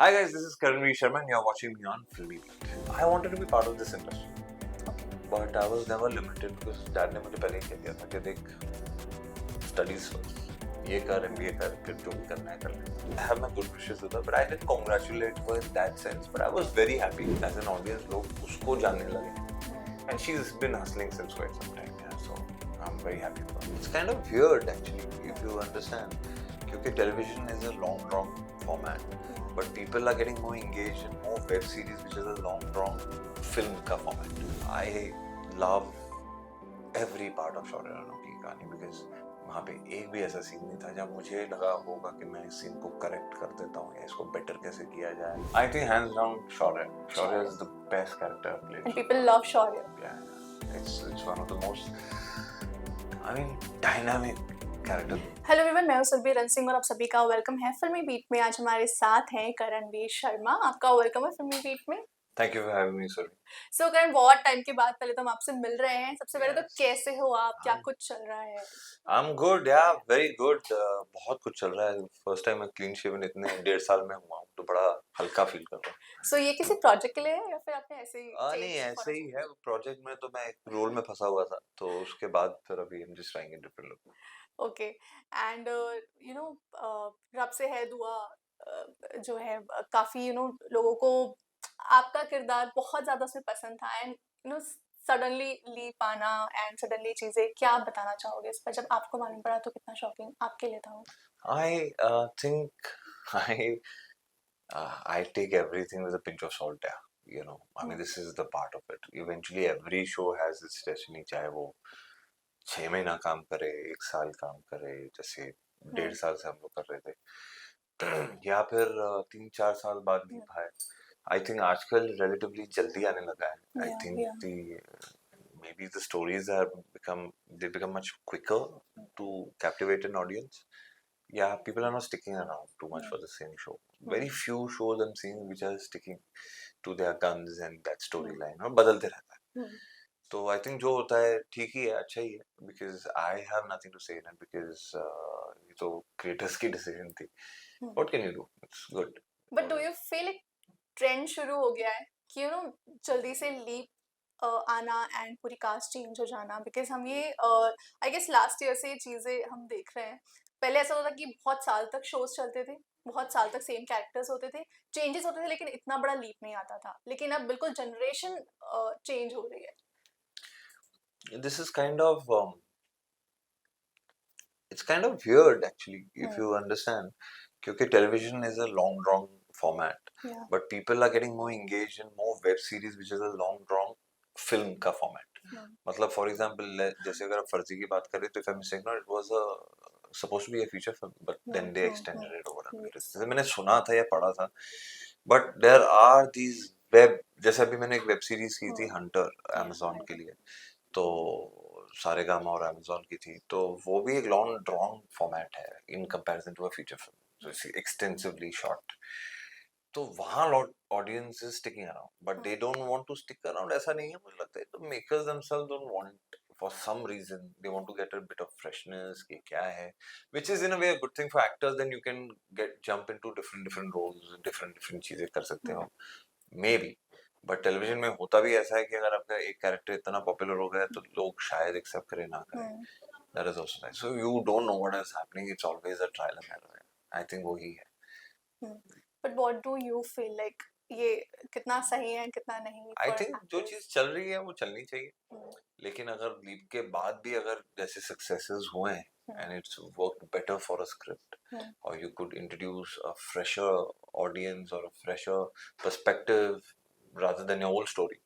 Hi guys, this is Karanveer Sharma and you're watching me on Filmy Beat. I wanted to be part of this industry, but I was never limited because dad ने मुझे पहले ही कह दिया था कि देख studies first. ये कर MBA कर फिर जो भी करना है कर ले. I have my good wishes with her, but I didn't congratulate her in that sense. But I was very happy as an audience लोग उसको जानने लगे. And she's been hustling since quite some time, yeah. So I'm very happy for her. It's kind of weird actually, if you understand, because television is a long format. But people are getting more engaged in more web series, which is a long film ka format. I love every part of Shaurya Rana की कहानी because वहाँ पे एक भी ऐसा scene नहीं था जब मुझे लगा होगा कि मैं इस सीन को करेक्ट कर देता हूँ या इसको बेटर कैसे किया जाए. I think hands down Shaurya. Shaurya is the best character I've played. And people love Shaurya. Yeah, it's one of the most, dynamic character. Hello everyone, मैं हूं सुरभि रन सिंह और आप सभी का वेलकम है फिल्मी बीट में. आज हमारे साथ हैं करणवीर शर्मा. आपका वेलकम है फिल्मी बीट में. Thank you for having me, sir. सो करण, बहुत टाइम के बाद पहले तो हम आपसे मिल रहे हैं. सबसे पहले तो कैसे हो आप, क्या कुछ चल रहा है? I'm good, yeah, very good. बहुत कुछ चल रहा है. फर्स्ट टाइम मैं क्लीन शेवन इतने 1.5 साल में हुआ हूँ तो बड़ा हल्का फील कर रहा हूँ. सो ये किसी प्रोजेक्ट के लिए है या फिर आपने ऐसे ही नहीं, ऐसे ही है. प्रोजेक्ट में तो मैं एक रोल में फंसा हुआ था तो उसके बाद फिर अभी I'm just trying a different look. Okay. And रब से है दुआ जो है काफी लोगों को आपका किरदार बहुत ज्यादा उसमें पसंद था. एंड सडनली ली पाना एंड सडनली चीजें, क्या बताना चाहोगे इस पर? जब आपको मालूम पड़ा तो कितना शॉकिंग आपके लिए था वो? I think I take everything with a pinch of salt, yeah. This is the part of it. Eventually, every show has its destiny. चाहे वो 6 महीना काम करे, 1 साल काम करे, जैसे 1.5 साल से हम लोग कर रहे थे, या फिर 3-4 साल बाद भी पाए. I think आजकल relatively जल्दी आने लगा है. I think maybe the stories become much quicker to captivate an audience. Yeah, people are not sticking around too much for the same show. Very few shows I'm seeing which are sticking to their guns and that storyline. और बदलते रहता है. तो I think जो होता है ठीक ही है, अच्छा ही है, because I have nothing to say in it because ये तो creators की decision थी. What can you do? It's good. But do you feel एक ट्रेंड शुरू हो गया है कि जल्दी से लीप आना एंड पूरी कास्ट चेंज हो जाना? बिकॉज हम ये आई गेस लास्ट ईयर से ये चीजें हम देख रहे हैं. पहले ऐसा होता था कि बहुत साल तक शोज चलते थे, बहुत साल तक सेम कैरेक्टर्स होते थे, चेंजेस होते थे, लेकिन इतना बड़ा लीप नहीं आता था. लेकिन अब बिल्कुल जनरेशन चेंज हो रही है. This is it's kind of weird actually, if you understand, because television is a long format. Yeah. But people are getting more engaged in more web series, which is a long film का format. मतलब for example, जैसे अगर आप फर्जी की बात करें तो if I'm mistaken, it was supposed to be a feature film, but then they extended it over a period. जैसे मैंने सुना था या पढ़ा था, but there are these web, जैसे अभी मैंने एक वेब सीरीज की थी हंटर Amazon के लिए, तो सारेगामा और Amazon की थी, तो वो भी एक लॉन्ग ड्रॉन फॉर्मेट है in comparison to a feature film, so it's extensively shot. तो वहाँ audience is sticking around, but they don't want to stick around. ऐसा नहीं है, मुझे लगता है तो makers themselves don't want, for some reason they want to get a bit of freshness कि क्या है, which is in a way a good thing for actors. Then you can jump into different roles, different चीजें कर सकते हो maybe. But television में होता भी ऐसा है कि अगर आपका एक कैरेक्टर इतना पॉपुलर हो गया तो लोग शायद एक्सेप्ट करें ना करें. That is also nice. So you don't know what is happening. It's always a trial and error. I think वही है. But what do you feel like ये कितना सही है कितना नहीं? आई थिंक जो चीज चल रही है वो चलनी चाहिए. लेकिन अगर लीप के बाद भी अगर जैसे सक्सेसेस हुए हैं and it's worked better for a script, or you could introduce a fresher audience or a fresher perspective rather than your old story,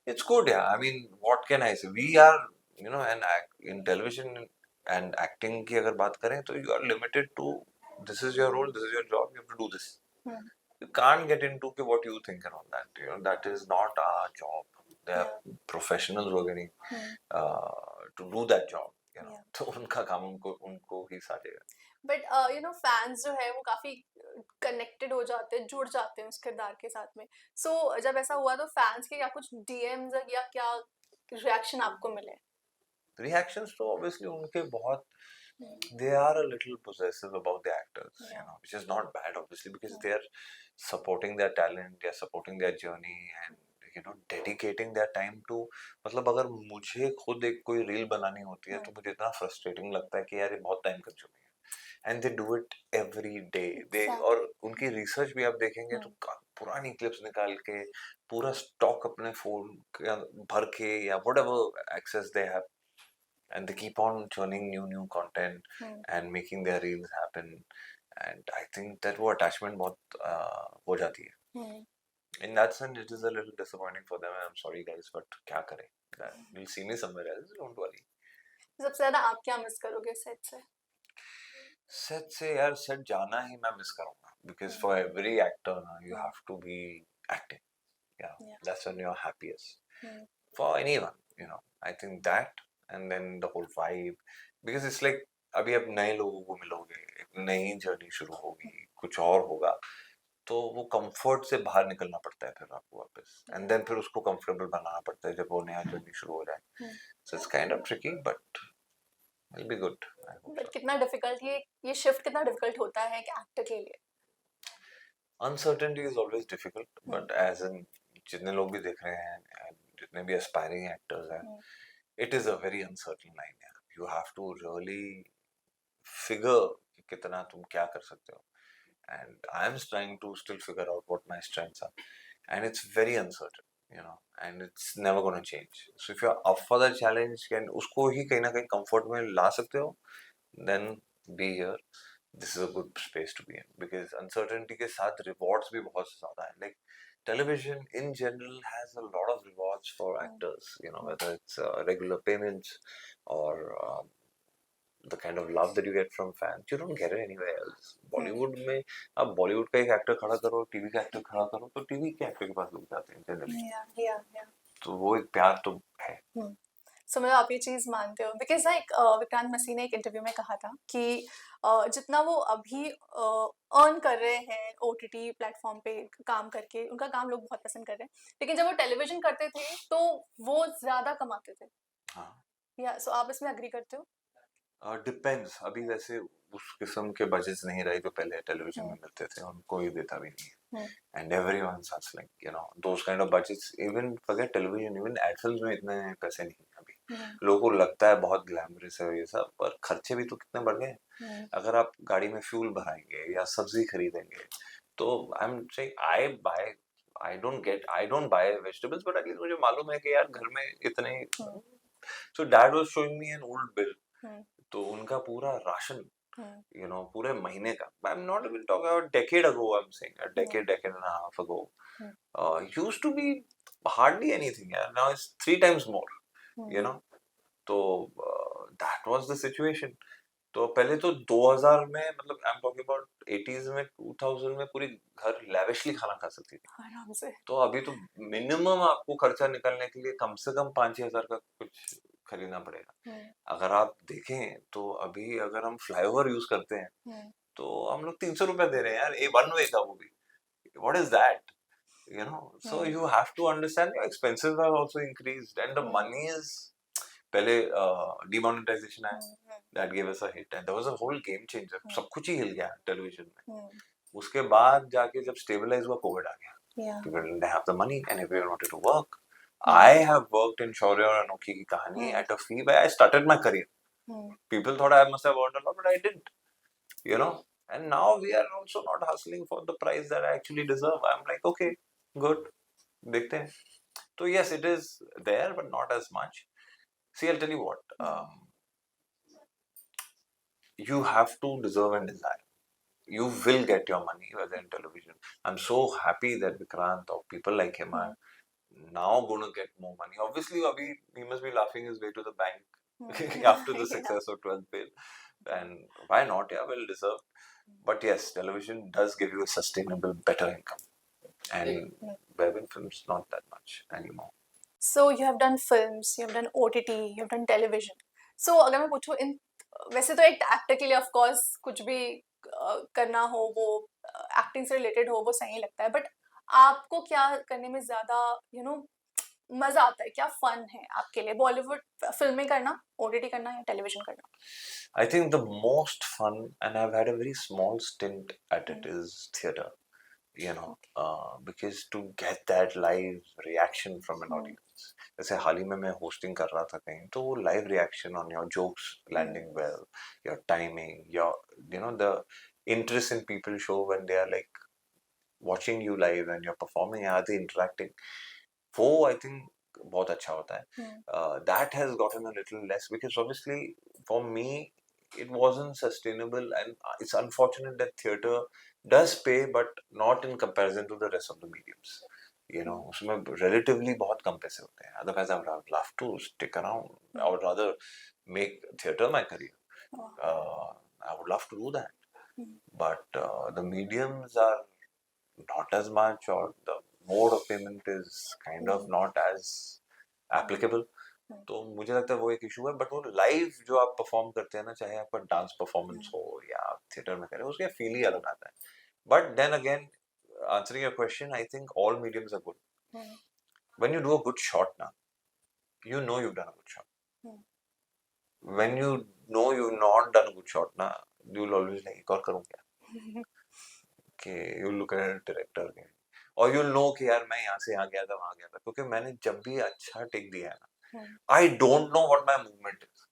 it's good. Yeah, I mean, what can I say? We are, and in television and acting की अगर बात करें तो you are limited to, this is your role, this is your job, you have to do this. You can't get into what you think and all that. That is not our job. They are professionals who are getting to do that job. तो उनका काम उनको ही साझेगा. But fans जो है वो काफी connected हो जाते हैं, जुड़ जाते हैं उस किरदार के साथ में. सो जब ऐसा हुआ तो फैंस के क्या कुछ डीएम्स या क्या रिएक्शन आपको मिले? रिएक्शंस तो ऑब्वियसली उनके बहुत they are a little possessive about the actors, you Yeah. know, which is not bad, obviously, because Yeah. they are supporting their talent, they are supporting their journey, and you know, dedicating their time to, मतलब अगर मुझे खुद एक कोई reel बनानी होती है तो मुझे इतना फ्रस्ट्रेटिंग लगता है कि यार ये बहुत टाइम कंज्यूमिंग है, and they do it every day they, और Exactly. उनकी रिसर्च भी आप देखेंगे तो पुरानी क्लिप्स निकाल के पूरा स्टॉक अपने फोन भर के या whatever access they have, and they keep on churning new content and making their reels happen, and I think that वो attachment बहुत हो जाती है. In that sense it is a little disappointing for them, and I'm sorry guys, but क्या करें, that you'll see me somewhere else, don't worry. सबसे ज्यादा आप क्या मिस करोगे सेट से? सेट से यार, सेट जाना ही मैं मिस करूंगा, because for every actor ना you have to be acting, yeah, Yeah. that's when you're happiest for anyone, you know. I think that, and then the whole vibe, because it's like अभी आप नए लोगों को मिलोगे, एक नई जर्नी शुरू होगी, कुछ और होगा, तो वो कंफर्ट से बाहर निकलना पड़ता है फिर आपको वापस, एंड देन फिर उसको कंफर्टेबल बनाना पड़ता है जब वो नया जर्नी शुरू हो जाए. So it's kind of tricky, but it'll be good, I hope but so. कितना डिफिकल्ट ये शिफ्ट कितना डिफिकल्ट होता है एक एक्टर के लिए? Uncertainty is always difficult, but as in जितने लोग भी देख रहे हैं and जितने भी aspiring actors हैं, it is a very uncertain line यार. You have to really figure कि कितना तुम क्या कर सकते हो, and I am trying to still figure out what my strengths are, and it's very uncertain, you know, and it's never going to change. So if you're up for the challenge and उसको ही कहीं ना कहीं comfort में ला सकते हो, then be here. This is a good space to be in, because uncertainty के साथ rewards भी बहुत ज़्यादा है. Like television in general has a lot of rewards for actors, you know, whether it's regular payments or the kind of love that you get from fans. You don't get it anywhere else. Bollywood में आप बॉलीवुड का एक actor खड़ा करो, TV का actor खड़ा करो, तो टीवी के एक्टर के पास लोग जाते हैं जनरली. Yeah. तो वो एक प्यार तो है. सो मतलब आप ये चीज़ मानते हो, बिकॉज ना एक विक्रांत मसीह ने एक इंटरव्यू में कहा था कि जितना वो अभी अर्न कर रहे हैं ओटीटी प्लेटफॉर्म पे काम करके, उनका काम लोग बहुत पसंद कर रहे हैं, लेकिन जब वो टेलीविजन करते थे तो वो ज़्यादा कमाते थे. हाँ. या सो आप इसमें अग्री करते हो? डिपेंड्स. अभी वैसे उस किस्म के बजट्स नहीं रहे जो पहले टेलीविजन में मिलते थे, और कोई देता भी नहीं है, and everyone's hustling, you know, those kind of budgets. Even forget television, even ad films में इतने पैसे नहीं हैं अभी. लोगों को लगता है बहुत ग्लैमरस है ये सब, पर खर्चे भी तो कितने बढ़ गए हैं. अगर आप गाड़ी में फ्यूल भराएंगे या सब्जी खरीदेंगे, तो I am saying I don't buy vegetables, but at least मुझे मालूम है कि यार घर में इतने. So dad was showing me an old bill, तो उनका पूरा राशन, you know, पूरे महीने का. I'm not even talking about decade ago, I'm saying a decade and a half ago, used to be hardly anything, yeah. Now it's 3 times more, you know. तो that was the situation. तो पहले तो 2000 में, मतलब I am talking about 80s में, 2000 में पूरी घर लैविशली खाना खा सकती थी. आराम से. तो अभी तो मिनिमम आपको खर्चा निकालने के लिए कम से कम 5-6 हजार का कुछ खरीदना पड़ेगा. अगर आप देखें तो अभी अगर हम फ्लाईओवर यूज करते हैं तो हम लोग 300 रुपए दे रहे हैं यार, ए वन वे का, वो भी. What is that, you know. So you have to understand your expenses have also increased, and the money is, पहले demonetization आया, that gave us a hit, and there was a whole game changer. सब कुछ ही हिल गया television में. उसके बाद जाके जब स्टेबलाइज हुआ, कोविड आ गया. People didn't have the money and everyone wanted to work. I have worked in Shaurya और अनोखी की कहानी at a fee where I started my career. People thought I must have earned a lot, but I didn't, you know. And now we are also not hustling for the price that I actually deserve. I'm like, okay, good, देखते हैं. So yes, it is there, but not as much. See, I'll tell you what. You have to deserve and desire. You will get your money whether in television. I'm so happy that Vikrant or people like him are now going to get more money. Obviously, Abhi, he must be laughing his way to the bank after the success of 12th Fail. And why not? Yeah, well deserved. But yes, television does give you a sustainable, better income. And web and films, not that much anymore. So you have done films, you have done OTT, you have done television. So अगर मैं पूछूं, इन वैसे तो एक actor के लिए of course कुछ भी करना हो, वो एक्टिंग से रिलेटेड हो, वो सही लगता है, बट आपको क्या करने में ज़्यादा मजा आता है, क्या फन है आपके लिए बॉलीवुड फिल्में करना, ओटीटी करना या टेलीविजन करना? I think the most fun, and I've had a very small stint at it, hmm, is theater. You know, okay. because to get that live reaction from an hmm, audience. जैसे हाल ही में मैं hosting कर रहा था कहीं, तो वो live reaction on your jokes hmm, landing well, your timing, your, you know, the interest in people show when they are like watching you live and you're performing, are they interacting? वो I think बहुत अच्छा होता है. हम्म, That has gotten a little less because obviously for me it wasn't sustainable, and it's unfortunate that theater does pay but not in comparison to the rest of the mediums. You know, हम्म, उसमें relatively बहुत कम पैसे होते हैं. Otherwise I would have loved to stick around. I hmm, would rather make theater my career. वाह, I would love to do that. Hmm, But the mediums are not as much, or the mode of payment is kind of hmm, not as hmm, applicable. हम्म, तो मुझे लगता है वो एक issue है. But वो live जो आप परफॉर्म करते हैं ना, चाहे आपका डांस परफॉर्मेंस हम्म, हो या आप थिएटर में करें, उसका फील ही अलग आता है. But then again, answering your question, I think all mediums are good. Hmm, When you do a good shot now, you know you've done a good shot. Hmm, When you know you've not done a good shot ना, you'll always like एक और करूँ क्या, कि you look at director के, और you'll know कि यार मैं यहाँ से यहाँ गया था, वहाँ गया था, क्योंकि मैंने जब भी अच्छा टेक दिया है ना, हम्म, I don't know what my movement is.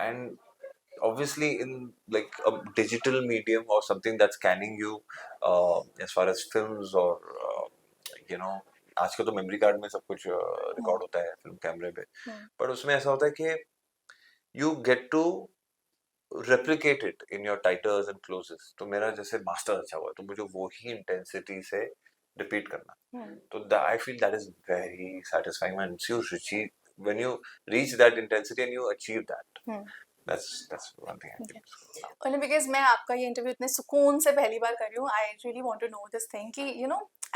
And obviously in like a digital medium or something that's scanning you, as far as films or you know, आजकल तो मेमोरी कार्ड में सब कुछ हम्म, रिकॉर्ड होता है फिल्म कैमरे पे. हम्म, पर उसमें ऐसा होता है कि you get to replicate it in your titles and closes. तो मेरा जैसे मास्टर अच्छा हुआ तो मुझे वो ही इंटेंसिटी से रिपीट करना. हम्म, तो I feel that is very satisfying once you achieve, when you reach that intensity and you achieve that. Hmm, That's one thing I okay. think. Only because मैं आपका ये इंटरव्यू इतने सुकून से पहली बार कर रही हूँ, I really want to know this thing कि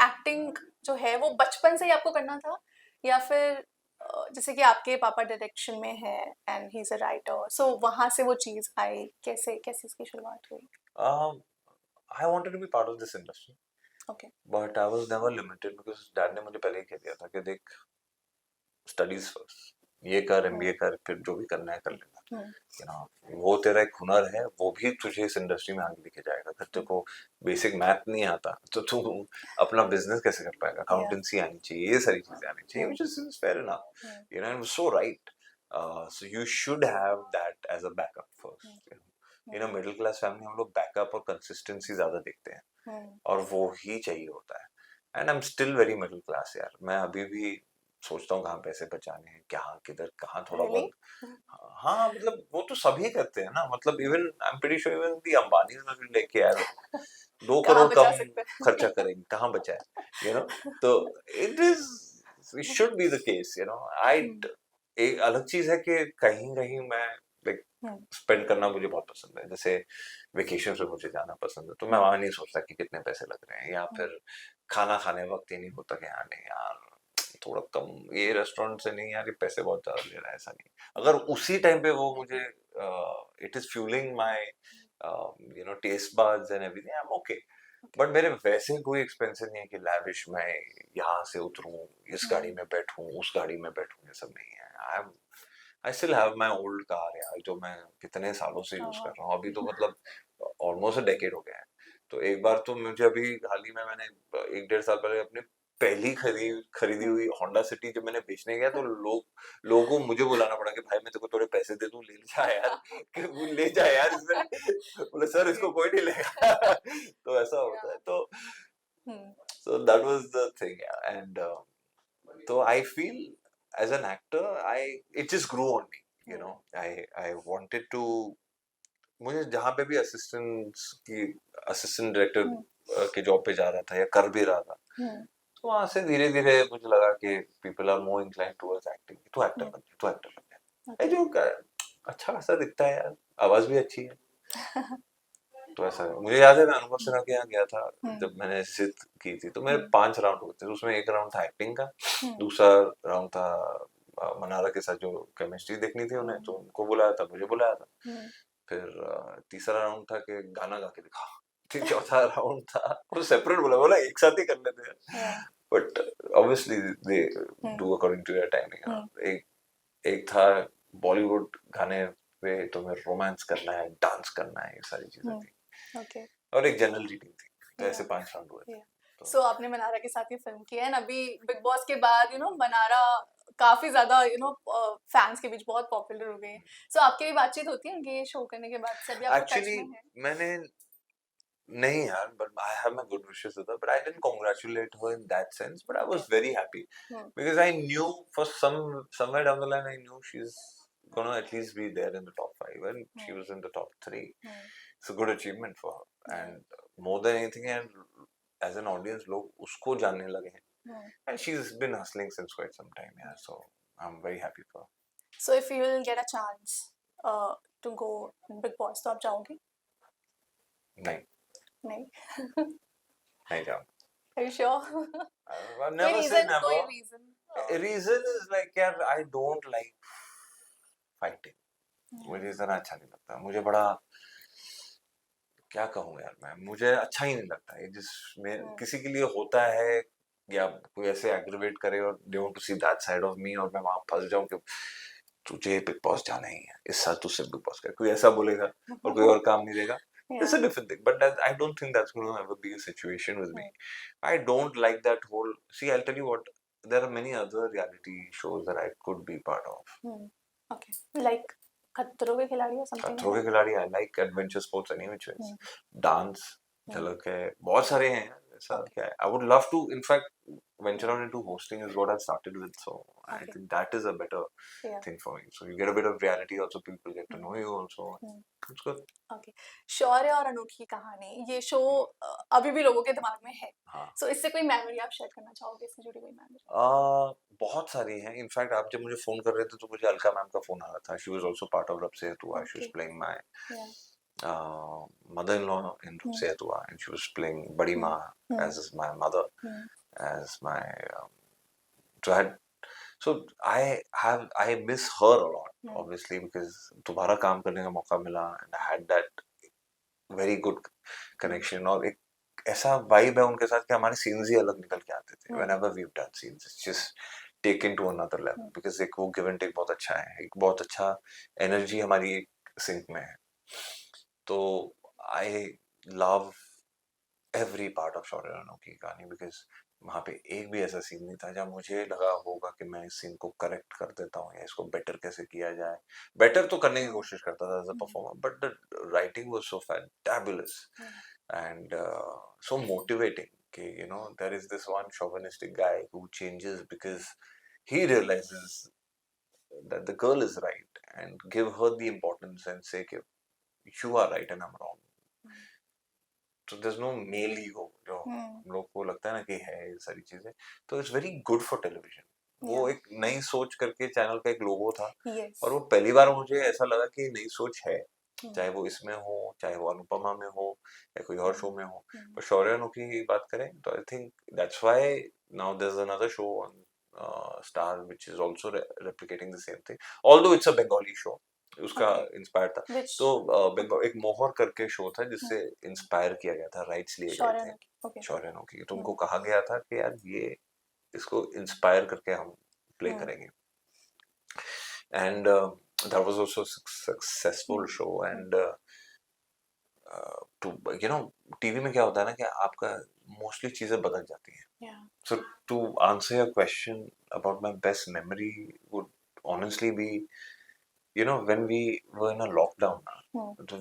एक्टिंग जो है वो बचपन से ही आपको करना था, या फिर जैसे कि आपके पापा डायरेक्शन में है and he is a writer, so वहाँ से वो चीज़ आई, कैसे कैसे इसकी शुरुआत हुई? Um, I wanted to be part of this industry, okay. but I was never limited because dad ने मुझे पहले ही कह दिया था कि देख, स्टडीज फर्स्ट, ये कर, हुँ, एमबीए कर, फिर जो भी करना है कर लेना. हुँ, यू नो, वो तेरा एक हुनर है, वो भी तुझे इस इंडस्ट्री में आगे लेके जाएगा. अगर तेरे हुँ, को बेसिक मैथ नहीं आता तो तू अपना बिजनेस कैसे कर पाएगा. या अकाउंटेंसी आनी चाहिए, ये सारी चीजें आनी चाहिए, hmm, which is fair enough. Hmm, you know, so right. So you should have that as a backup hmm, first. In a hmm, middle class family हम लोग बैकअप और कंसिस्टेंसी ज्यादा देखते हैं, हुँ, और वो ही चाहिए होता है. And I am still very middle class यार. मैं अभी भी सोचता हूँ कहाँ पैसे बचाने हैं, क्या किधर कहाँ थोड़ा रियली? बहुत. हाँ, मतलब वो तो सभी करते हैं ना. मतलब even I am pretty sure even the Ambani will लेके यार 2 कहाँ करोड़ बचा कम सकते खर्चा हैं? करेंगे, कहाँ बचा है. यू नो, तो it is, it should be the case. You know, I, hmm, एक अलग चीज है कि कहीं कहीं मैं लाइक हुँ, स्पेंड करना मुझे बहुत पसंद है. जैसे वेकेशन पे मुझे जाना पसंद है, तो मैं हुँ, वहां नहीं सोचता कि कितने पैसे लग रहे हैं, या हुँ, फिर खाना खाने वक्त ये नहीं होता कि हाँ नहीं यार थोड़ा कम, ये रेस्टोरेंट से नहीं यार, ये पैसे बहुत ज्यादा ले रहा है. ऐसा नहीं. हुँ, अगर उसी टाइम पे वो मुझे it is fuelling my you know taste buds and everything, I am okay. Okay, but मेरे वैसे कोई एक्सपेंसेस नहीं है कि लैविश मैं यहाँ से उतरूं, इस गाड़ी हुँ, में बैठूं, उस गाड़ी में बैठूं, ये सब नहीं है. I still have my old car यार, जो मैं कितने सालों से यूज कर ओह! रहा हूँ. अभी तो मतलब ऑलमोस्ट अ डेकेड हो गया है. तो एक बार तो मुझे अभी हाल ही में मैंने 1 डेढ़ साल पहले अपनी पहली खरीदी हुँ, हुई होंडा सिटी जब मैंने बेचने गया, तो लोगों को मुझे बुलाना पड़ा कि भाई मैं तेरे को थोड़े पैसे दे दूं, ले जा यार. कि वो ले जा यार इसमें. बोले सर ओके, इसको कोई नहीं लेगा. तो ऐसा या होता है. तो हुँ, so that was the thing, yeah. And so I feel as an actor, it just grew on me. You hmm, know, I wanted to, मुझे जहाँ पे भी असिस्टेंट हुँ, डायरेक्टर की जॉब पे जा रहा था या कर भी रहा था, हुँ, तो वहां से धीरे धीरे मुझे लगा कि people are more inclined towards acting. तू एक्टर हुँ, बन, तू एक्टर बन जाए. ओके, जो अच्छा खासा दिखता है यार, आवाज भी अच्छी है. तो ऐसा है. मुझे याद है मैं अनुभव हुँ, सिन्हा के यहाँ गया था हुँ, जब मैंने जिद की थी, तो मेरे हुँ, 5 राउंड हुए थे. तो उसमें एक राउंड था एक्टिंग का, हुँ, दूसरा राउंड था मनारा के साथ जो केमिस्ट्री देखनी थी उन्हें, तो हुँ, उनको बुलाया था, मुझे बुलाया था. हुँ, फिर तीसरा राउंड था कि गाना गा के दिखा. फिर चौथा राउंड था, वो सेपरेट बोला बोला एक साथ ही कर लेते हैं. या but obviously they do according to their timing. एक था बॉलीवुड गाने पे तुम्हें रोमांस करना है, डांस करना है, ये सारी चीजें थी ओके और एक जनरल रीडिंग थी, तो ऐसे 5 राउंड हुए थे। सो आपने मनारा के साथ ये फिल्म की है, अभी बिग बॉस के बाद मनारा काफी ज्यादा फैंस के बीच बहुत पॉपुलर हो गई है। सो आपकी भी बातचीत होती है उनके शो करने के बाद से, अभी आपको टच एक्चुअली में है? मैंने नहीं यार, but I have my good wishes with her, but I didn't congratulate her in that sense, but I was very happy because I knew for somewhere down the line I knew she's gonna at least be there in the top 5 and she was in the top 3. It's a good achievement for her and more than anything, and as an audience लोग उसको जानने लगे हैं and she's been hustling since quite some time, yeah, so I'm very happy for her. So if you will get a chance to go in Big Boss, तो आप जाओगे? नहीं नहीं जाऊंगा। Are you sure? I've कोई never said reason, never. कोई reason? Reason is like यार I don't like fighting. मुझे इतना अच्छा नहीं लगता, मुझे बड़ा क्या कहूँ यार, मैं मुझे अच्छा ही नहीं लगता है जिसमें किसी के लिए होता है या कोई ऐसे एग्रीवेट करे और they want to see that side of me और मैं वहां फंस जाऊं कि तुझे बिग बॉस जाना ही है, इस साल तुझसे बिग बॉस कर, कोई ऐसा बोलेगा और कोई और काम नहीं देगा, it's a different thing, but I don't think that's going to ever be a situation with me. I don't like that whole, see I'll tell you what, there are many other reality shows that I could be part of. Okay, like खतरों के खिलाड़ी or something? खतरों के खिलाड़ी, I like adventure sports any which ways. Dance, झलक है, बहुत सारे हैं यार, ऐसा क्या है. I would love to, in fact, venture out into hosting is what I've started with, so I think that is a better thing for me. So you get a bit of reality, also people get to know you also. It's good. Okay. शौर्य और अनोखी कहानी, ये show अभी भी लोगों के दिमाग में है। So इससे कोई मेमोरी आप शेयर करना चाहोगे, इससे जुड़ी कोई मेमोरी? बहुत सारी हैं। इनफैक्ट आप जब मुझे फोन कर रहे थे तो मुझे अलका मैम का फोन आ रहा था। She was also part of रब से हुआ, she was playing my mother-in-law in Rab se Hua, and she was playing Badi Ma as my mother, as my so I miss her a lot, obviously, because दोबारा काम करने का मौका मिला and I had that very good connection और एक ऐसा vibe है उनके साथ कि हमारे सीन्स ही अलग निकल के आते थे whenever we've done scenes, it's just taken to another level because एक वो give and take बहुत अच्छा है, एक बहुत अच्छा एनर्जी हमारी एक सिंक में है, तो I love every part of शौर्य और अनोखी की कहानी because वहाँ पे एक भी ऐसा सीन नहीं था जहाँ मुझे लगा होगा कि मैं इस सीन को करेक्ट कर देता हूँ या इसको बेटर कैसे किया जाए, बेटर तो करने की कोशिश करता था as a performer, but the writing was so fantabulous and so motivating कि there is this one chauvinistic guy who changes because he realizes that the girl is right and give her the importance and say कि you are right and I'm wrong. So there's no male ego जो हम लोग को लगता है ना कि है ये सारी चीजें, तो it's very good for television. वो एक नई सोच करके चैनल का एक लोगो था और वो पहली बार मुझे ऐसा लगा कि नई सोच है, चाहे वो इसमें हो, चाहे वो अनुपमा में हो या कोई और शो में हो, पर शौर्य अनोखी की बात करें तो I think that's why now there is another show on Star which is also replicating the same thing, although it's a Bengali show, उसका इंस्पायर था तो एक मोहर करके शो था जिससे इंस्पायर किया गया था, राइट्स लिए गए थे शौर्य अनोखी, तो उनको कहा गया था कि यार ये इसको इंस्पायर करके हम प्ले करेंगे and that was also a successful show and to TV में क्या होता है ना कि आपका मोस्टली चीजें बदल जाती हैं, so to answer your question about my best memory would honestly be when we were in a lockdown,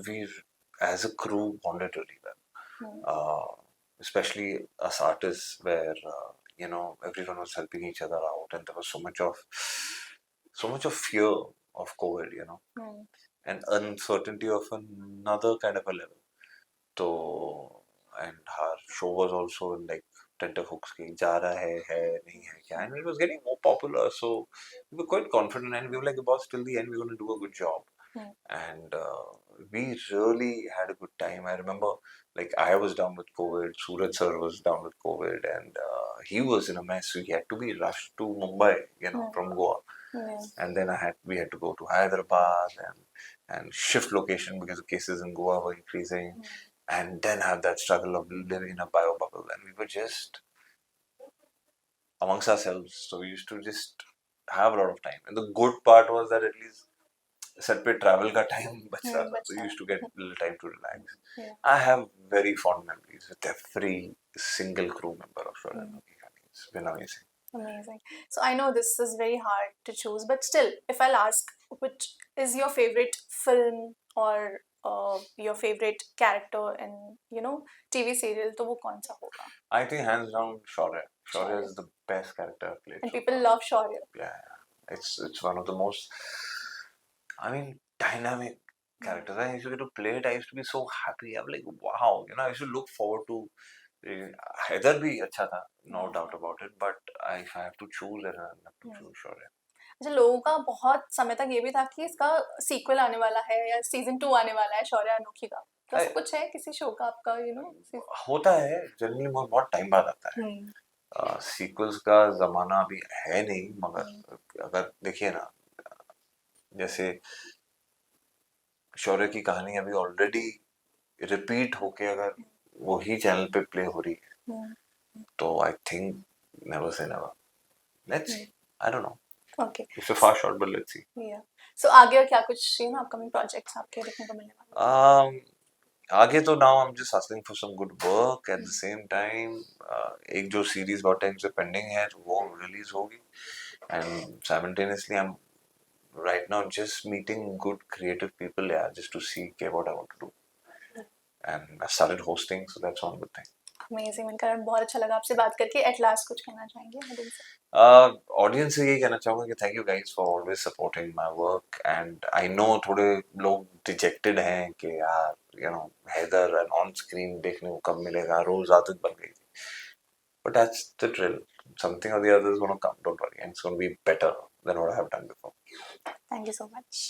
we as a crew bonded really well, especially us artists where everyone was helping each other out and there was so much of fear of COVID, and uncertainty of another kind of a level. So and our show was also like tenterhooks ki ja raha hai nahi hai kya, and it was getting more popular, so we were quite confident and we were like, boss, till the end we're going to do a good job. And we really had a good time. I remember like I was down with COVID, Suraj sir was down with COVID, and he was in a mess, so he had to be rushed to Mumbai, from Goa. And then we had to go to Hyderabad and shift location because the cases in Goa were increasing, and then have that struggle of living in a bio bubble, and we were just amongst ourselves. So we used to just have a lot of time. And the good part was that at least set पे travel का time बचता था. So you used to get little time to relax. Yeah. I have very fond memories with every single crew member of Shore Anoki Kahani. It's been amazing. Amazing. So I know this is very hard to choose, but still, if I'll ask, which is your favorite film or your favorite character in, TV serial, तो वो कौन सा होगा? I think hands down Shaurya. Shaurya Shaurya. is the best character I've played And so people far. love Shaurya. Yeah. It's one of the most, I mean, dynamic characters. I used to get to play it. I used to be so happy. I'm like, wow. I used to look forward to. Hyder भी अच्छा था, no doubt about it. But if I have to choose, then I have to choose Shaurya. अच्छा, लोगों का बहुत समय तक ये भी था कि इसका सीक्वल आने वाला है या सीजन 2 आने वाला है शौर्य अनोखी का, तो ऐसा कुछ है किसी शो का आपका होता है जनरली, बहुत टाइम बाद आता है. सीक्वल्स का जमाना अभी है नहीं, मगर अगर देखिए ना, जैसे शौर्य की कहानी अभी ऑलरेडी रिपीट होके अगर वही चैनल पे प्ले हो रही है, तो I think never say never. Let's see, I don't know. Okay, it's a far shot, but let's see. या सो आगे और क्या कुछ अपकमिंग प्रोजेक्ट्स आपके देखने को मिलने वाले आगे तो now I am just hustling for some good work at the same time. एक जो सीरीज बहुत टाइम से पेंडिंग है, तो वो रिलीज होगी. And simultaneously I am right now just meeting good creative people, yeah, just to see what I want to do. And I started hosting, so that's one good thing. Amazing, मिलकर बहुत अच्छा लगा आपसे बात करके. At last कुछ कहना चाहेंगे ऑडियंस से? ऑडियंस से यही कहना चाहूंगा कि thank you guys for always supporting my work. And I know थोड़े लोग डिजेक्टेड हैं कि यार हैदर एंड ऑन स्क्रीन देखने को कब मिलेगा, रोज आदत बन गई. But that's the drill. Something or the other is going to come, don't worry, and it's going to be better than what I have done before. Thank you so much.